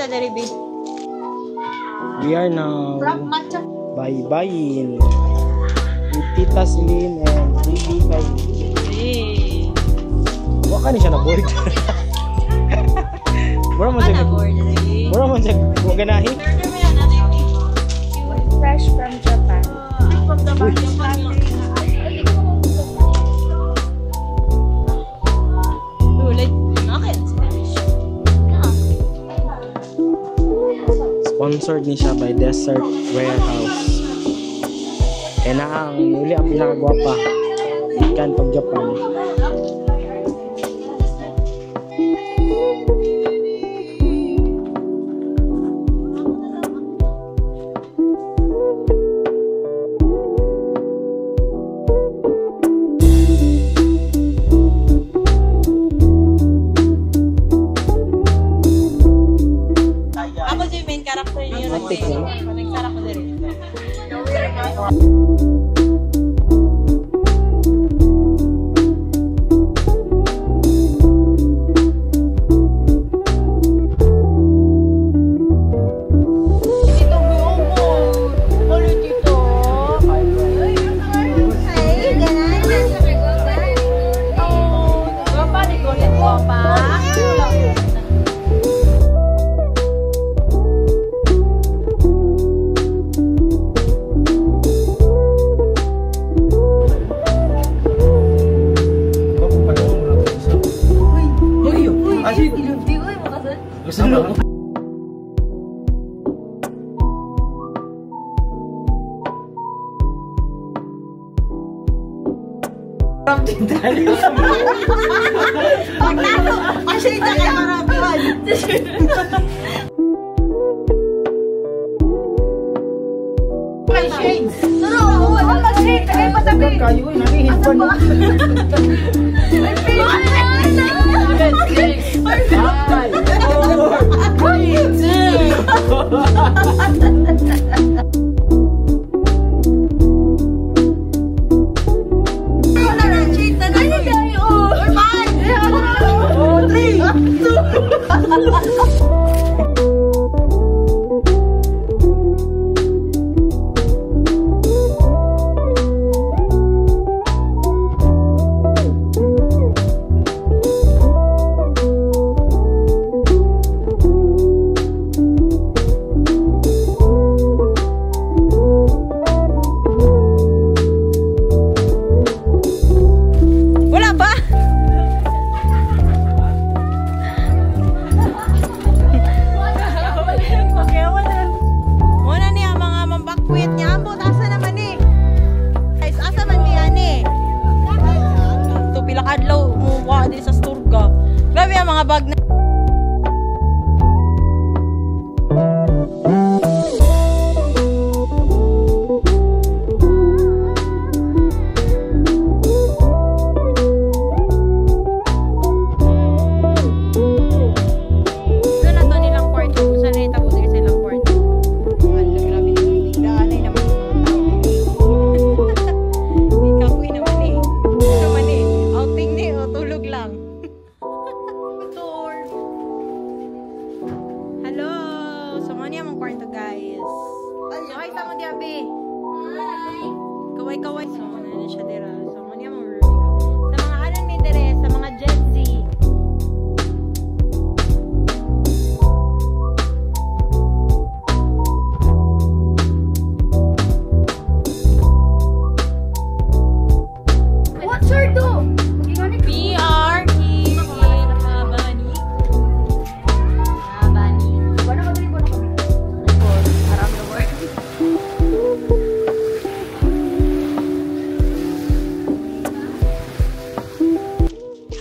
dari, B? We are now bye-bye with Tita Celine and Baby Kylie. Wala ka siya na-board. Mura mo siya ganahin. Fresh from Japan. From Japan. Sponsored ni siya by Desert Warehouse. Kaya na ang uli ang pinakagwapa ikan pag Japan.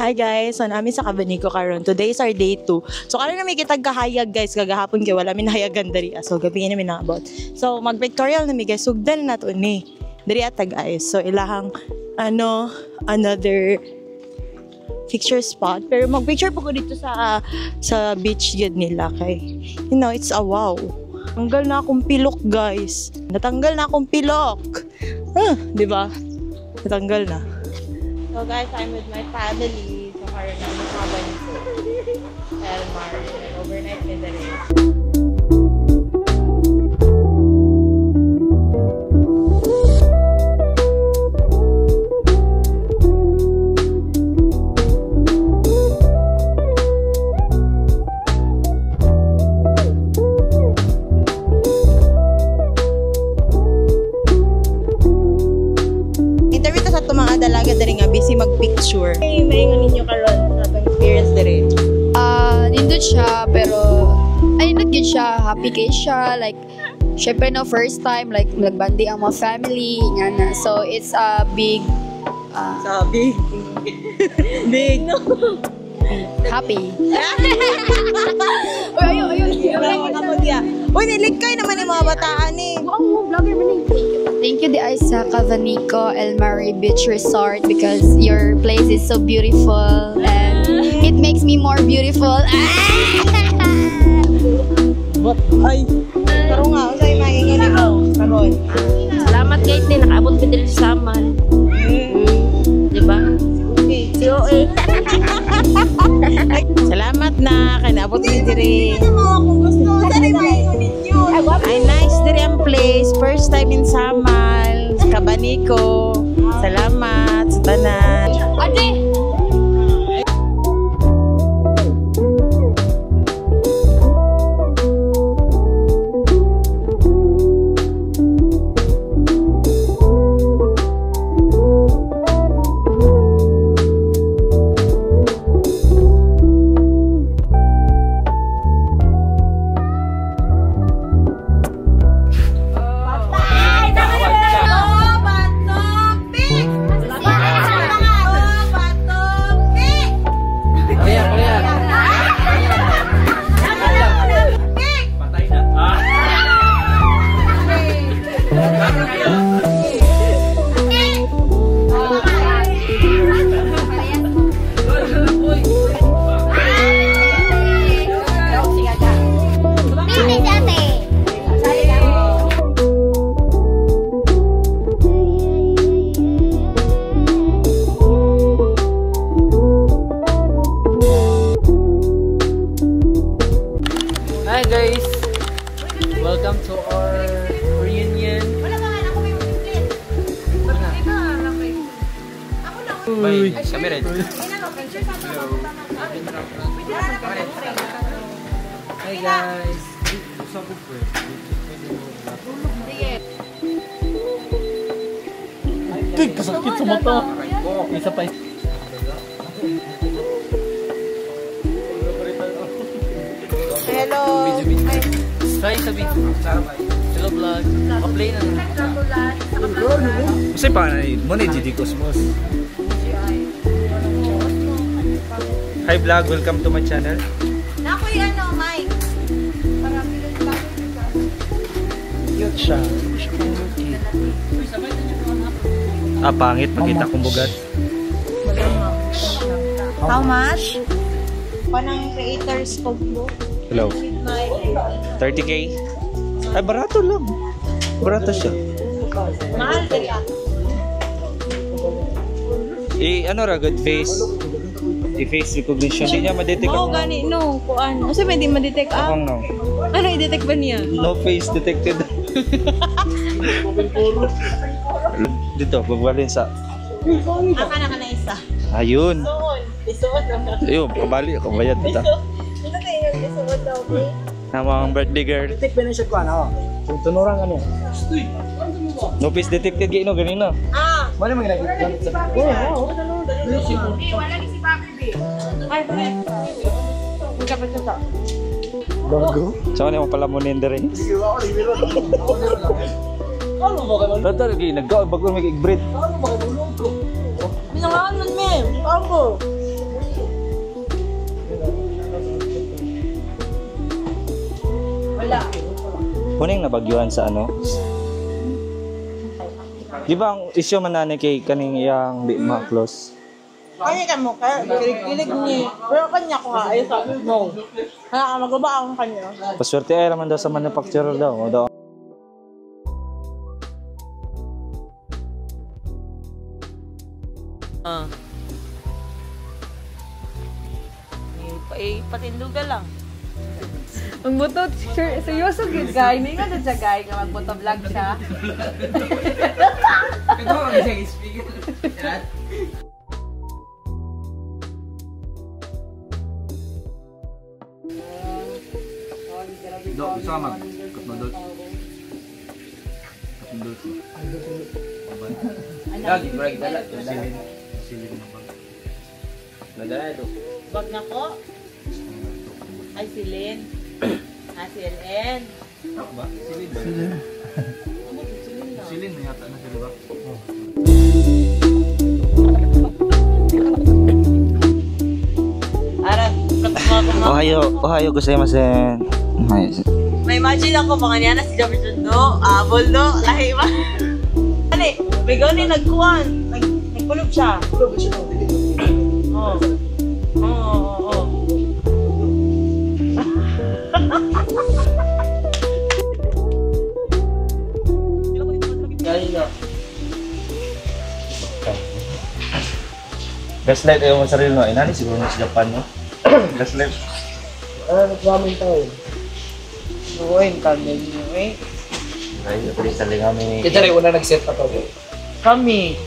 Hi guys, so namin sa Cabanilco karon. Today is our day 2. So karon na may kitag kahayag guys, kagahapon kay wala min hayagan diri. So gabi na min naabot. So mag-pictorial na mi guys, sugdan na to ni. Diri ata guys. So ilahang another picture spot. Pero mag-picture po ko dito sa beach gid nila kay you know, it's a wow. Tanggal na akong pilok guys. Natanggal na akong pilok. Di ba? Natanggal na. So guys, I'm with my family. So karon na makaban ko. Elmar, overnight na dali. Dalaga dari nga busy mag-picture. Ay, maingon ninyo karon sa atong experience diri. Nindot siya pero nindot gid siya, happy kay siya like syempre no first time like nagbandi ang mga family nga na. So it's a big Sabi. Big no. happy. Uy, nilikay naman yung mga bataan eh. Vlogger man Thank you di ay sa Cavanico El Mar Beach Resort because your place is so beautiful and it makes me more beautiful. But ay, karon nga unsay maingon mo karon? Salamat guys din nakaabot din sa saman. Di ba? Okay. COA. Salamat na kay naabot mi diri. Kung gusto sa maingon ninyo. Ay nice diri ang place. First time in Samal, sa Cabanico. Salamat sa tanan. Ate! Hi guys! Welcome to our reunion. Uy! Kami rin. Hi guys! Tig! Kasakit sa mata! Isa pa. Hello. Hi, sabi. Hello vlog. Pa-play na. Kasi pa na mo ni GD Cosmos. Hi vlog, welcome to my channel. Nakoy Mike. Cute siya. Pangit makita kong bugat. How much? Panang creators book. Hello. 30k. Ay barato lang. Barato siya. Mahal diri Ano ra good face. I-face recognition di niya ma-detect Oo, ako. gani no. Kuan. Kasi pwede ma-detect Akong no. Ano i-detect ba niya? No face detected. Dito, babalin sa. Aka na isa. Ayun. Isuot naman. Ayun, kabali ako bayad dito. Ito kayo yung isuot daw, okay? Namang birthday girl. Detect ba na siya kuan oh. Kung tunuran ka niya. No face detected gino ganina. Wala man ginagit sa. Ay, pare. Magkapat ka sa. Bago. Saan mo pala mo nender eh? Ano ba ka? Tata lagi nagkaon bago may bread. Ano ba ka ko? Binangaan man, men. Ako. Wala. Kuning nabagyuhan sa ano? Di ba ang issue man nani kay kaning iyang di ma-close? Kanya ka mo, kaya kilig niya. Pero kanya ko ha, ay sabi mo. Kaya magaba ako kanya. Paswerte ay naman daw sa manufacturer daw. O daw. patinduga lang. Ang buto, seryoso good guy. May nga siya guy nga magbuto vlog siya. Dok, bisa ka mag-katmadot. Katmadot. Lagi, break dala. Silin na ba? Nadala ito. Bag na ko. Ay, silin. Silin. Ba? Silin ba? Silin na yata na sila ba? Aran, Ohayo gozaimasen. may imagine ako, mga niya na si Jefferson do, Boldo, lahi ba? Ano bigaw ni nagkuhan. Nagkulog siya. Kulog siya. Oo. Oo. Gaslight ayaw mo sarili mo. Inani siguro na sa Japan, no? Gaslight. Nagwamin tayo. Buhay, kami niyo eh. Ay, pwede sali kami. Kita rin una nag-set na to. Kami.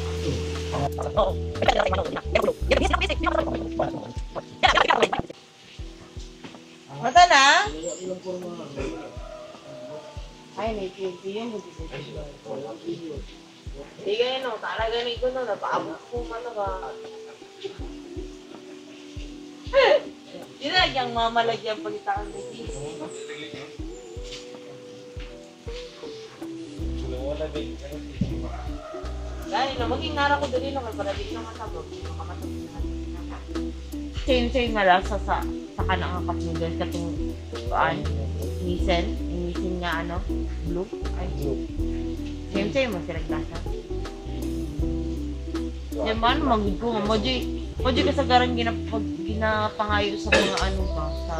Mata na? Ay, may TV yun. Hindi ganyan no. Talaga na ito no. Napaabot ko mano ka. Hindi na yung mamalagyan pagkitaan na TV. Dahil na, maging ngara ko dali lang para di na matabog. Same nga lang sa kanang kapnugan katong Nissen nga ano, blue. Ay, blue. Same mo sila glasa. Yan man, magid ko. Moji kasagaran ginapangayo sa mga ano ba, sa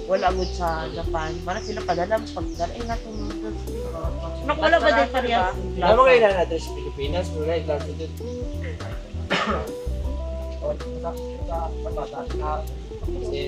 wala agad sa Japan. Para sila padala pagdala nga itong noodles. Wala ba din parehas? Ano kayo na natin sa Pilipinas? Pero na ito dito. Kasi